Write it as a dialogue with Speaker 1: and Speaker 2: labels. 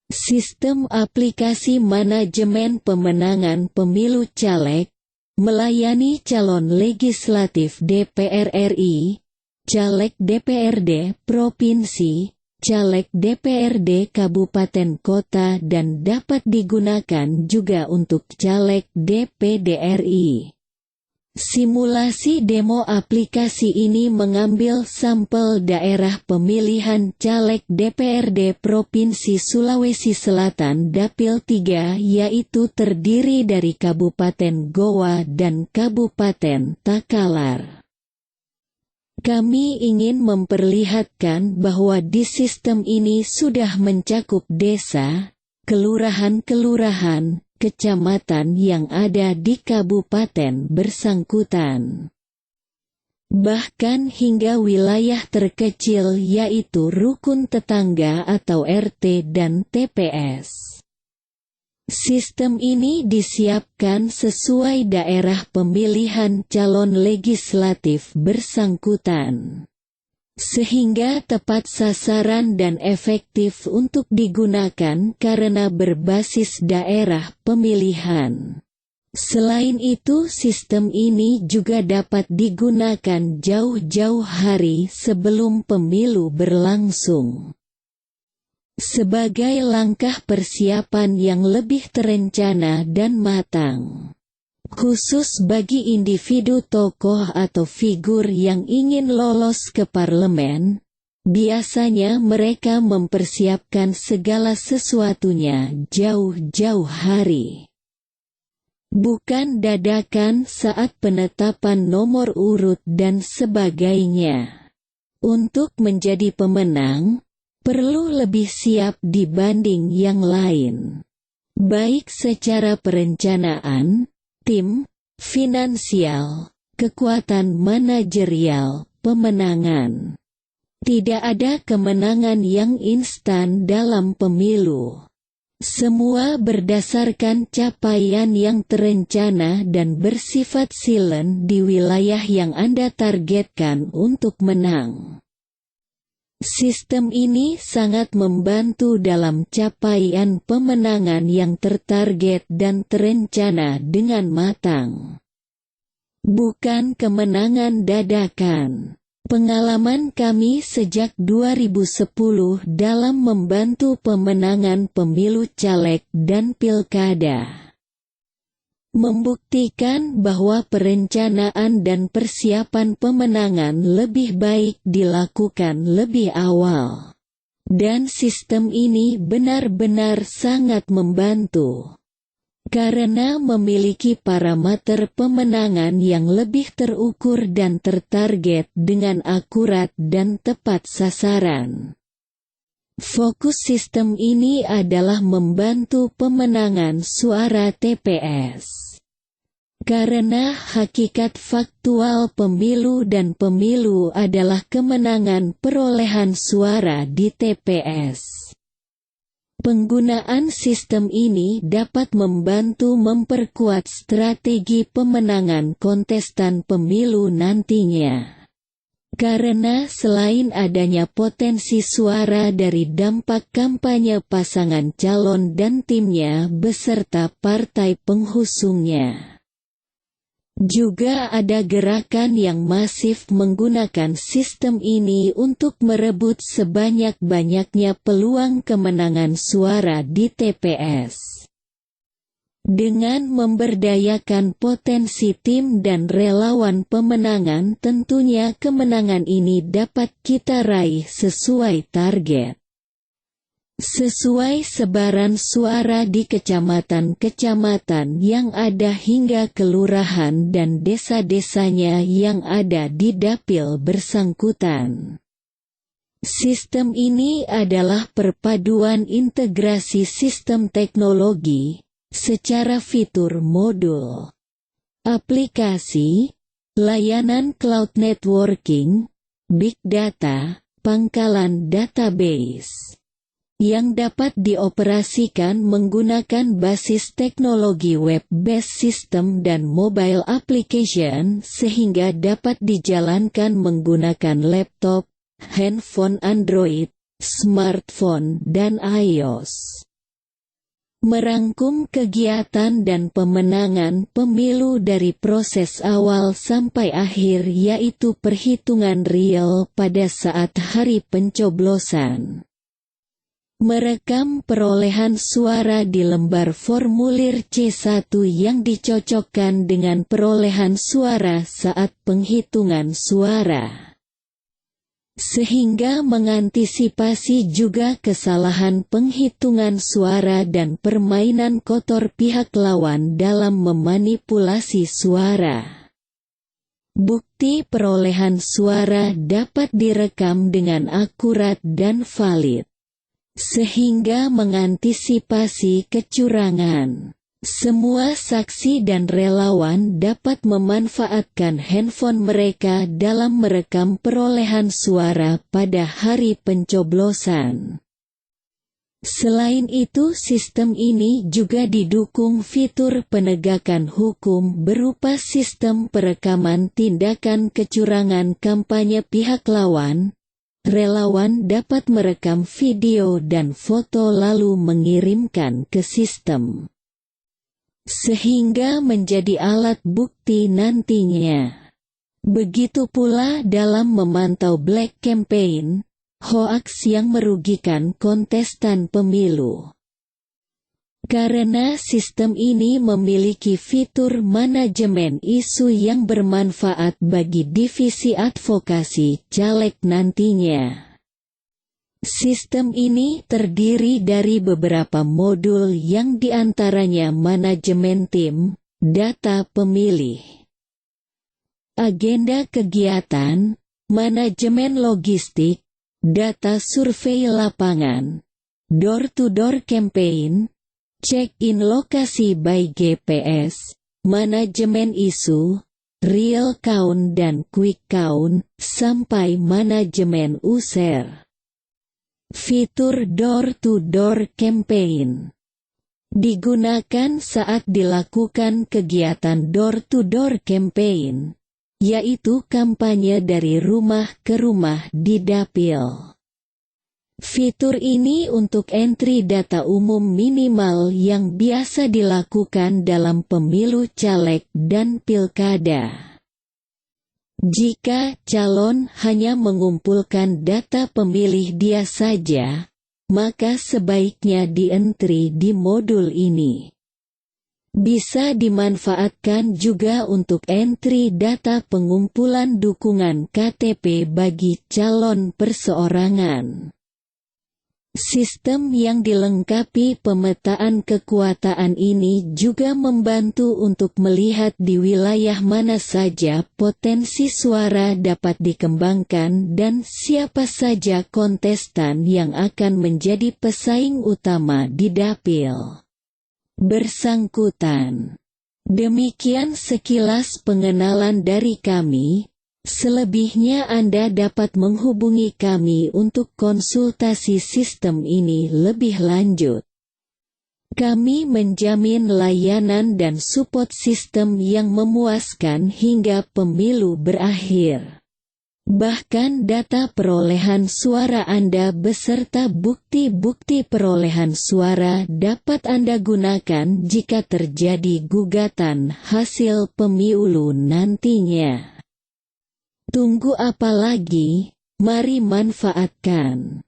Speaker 1: Sistem aplikasi manajemen pemenangan pemilu caleg, melayani calon legislatif DPR RI, caleg DPRD Provinsi, caleg DPRD Kabupaten Kota dan dapat digunakan juga untuk caleg DPD RI. Simulasi demo aplikasi ini mengambil sampel daerah pemilihan caleg DPRD Provinsi Sulawesi Selatan Dapil 3 yaitu terdiri dari Kabupaten Goa dan Kabupaten Takalar. Kami ingin memperlihatkan bahwa di sistem ini sudah mencakup desa, kelurahan-kelurahan, kecamatan yang ada di kabupaten bersangkutan. Bahkan hingga wilayah terkecil yaitu rukun tetangga atau RT dan TPS. Sistem ini disiapkan sesuai daerah pemilihan calon legislatif bersangkutan, sehingga tepat sasaran dan efektif untuk digunakan karena berbasis daerah pemilihan. Selain itu, sistem ini juga dapat digunakan jauh-jauh hari sebelum pemilu berlangsung, sebagai langkah persiapan yang lebih terencana dan matang. Khusus bagi individu tokoh atau figur yang ingin lolos ke parlemen, biasanya mereka mempersiapkan segala sesuatunya jauh-jauh hari. Bukan dadakan saat penetapan nomor urut dan sebagainya. Untuk menjadi pemenang, perlu lebih siap dibanding yang lain, baik secara perencanaan, tim, finansial, kekuatan manajerial, pemenangan. Tidak ada kemenangan yang instan dalam pemilu. Semua berdasarkan capaian yang terencana dan bersifat silent di wilayah yang Anda targetkan untuk menang. Sistem ini sangat membantu dalam capaian pemenangan yang tertarget dan terencana dengan matang. Bukan kemenangan dadakan. Pengalaman kami sejak 2010 dalam membantu pemenangan pemilu caleg dan pilkada membuktikan bahwa perencanaan dan persiapan pemenangan lebih baik dilakukan lebih awal. Dan sistem ini benar-benar sangat membantu, karena memiliki parameter pemenangan yang lebih terukur dan tertarget dengan akurat dan tepat sasaran. Fokus sistem ini adalah membantu pemenangan suara TPS. Karena hakikat faktual pemilu dan pemilu adalah kemenangan perolehan suara di TPS. Penggunaan sistem ini dapat membantu memperkuat strategi pemenangan kontestan pemilu nantinya. Karena selain adanya potensi suara dari dampak kampanye pasangan calon dan timnya beserta partai penghusungnya, juga ada gerakan yang masif menggunakan sistem ini untuk merebut sebanyak-banyaknya peluang kemenangan suara di TPS. Dengan memberdayakan potensi tim dan relawan pemenangan, tentunya kemenangan ini dapat kita raih sesuai target. Sesuai sebaran suara di kecamatan-kecamatan yang ada hingga kelurahan dan desa-desanya yang ada di dapil bersangkutan. Sistem ini adalah perpaduan integrasi sistem teknologi, secara fitur modul, aplikasi, layanan cloud networking, big data, pangkalan database, yang dapat dioperasikan menggunakan basis teknologi web-based system dan mobile application sehingga dapat dijalankan menggunakan laptop, handphone Android, smartphone dan iOS. Merangkum kegiatan dan pemenangan pemilu dari proses awal sampai akhir, yaitu perhitungan real pada saat hari pencoblosan. Merekam perolehan suara di lembar formulir C1 yang dicocokkan dengan perolehan suara saat penghitungan suara, sehingga mengantisipasi juga kesalahan penghitungan suara dan permainan kotor pihak lawan dalam memanipulasi suara. Bukti perolehan suara dapat direkam dengan akurat dan valid, sehingga mengantisipasi kecurangan. Semua saksi dan relawan dapat memanfaatkan handphone mereka dalam merekam perolehan suara pada hari pencoblosan. Selain itu, sistem ini juga didukung fitur penegakan hukum berupa sistem perekaman tindakan kecurangan kampanye pihak lawan. Relawan dapat merekam video dan foto lalu mengirimkan ke sistem, sehingga menjadi alat bukti nantinya. Begitu pula dalam memantau black campaign, hoaks yang merugikan kontestan pemilu. Karena sistem ini memiliki fitur manajemen isu yang bermanfaat bagi divisi advokasi caleg nantinya. Sistem ini terdiri dari beberapa modul yang diantaranya manajemen tim, data pemilih, agenda kegiatan, manajemen logistik, data survei lapangan, door-to-door campaign, check-in lokasi by GPS, manajemen isu, real count dan quick count, sampai manajemen user. Fitur door-to-door campaign digunakan saat dilakukan kegiatan door-to-door campaign, yaitu kampanye dari rumah ke rumah di dapil. Fitur ini untuk entry data umum minimal yang biasa dilakukan dalam pemilu caleg dan pilkada. Jika calon hanya mengumpulkan data pemilih dia saja, maka sebaiknya di-entry di modul ini. Bisa dimanfaatkan juga untuk entry data pengumpulan dukungan KTP bagi calon perseorangan. Sistem yang dilengkapi pemetaan kekuasaan ini juga membantu untuk melihat di wilayah mana saja potensi suara dapat dikembangkan dan siapa saja kontestan yang akan menjadi pesaing utama di dapil bersangkutan. Demikian sekilas pengenalan dari kami. Selebihnya Anda dapat menghubungi kami untuk konsultasi sistem ini lebih lanjut. Kami menjamin layanan dan support sistem yang memuaskan hingga pemilu berakhir. Bahkan data perolehan suara Anda beserta bukti-bukti perolehan suara dapat Anda gunakan jika terjadi gugatan hasil pemilu nantinya. Tunggu apa lagi? Mari manfaatkan.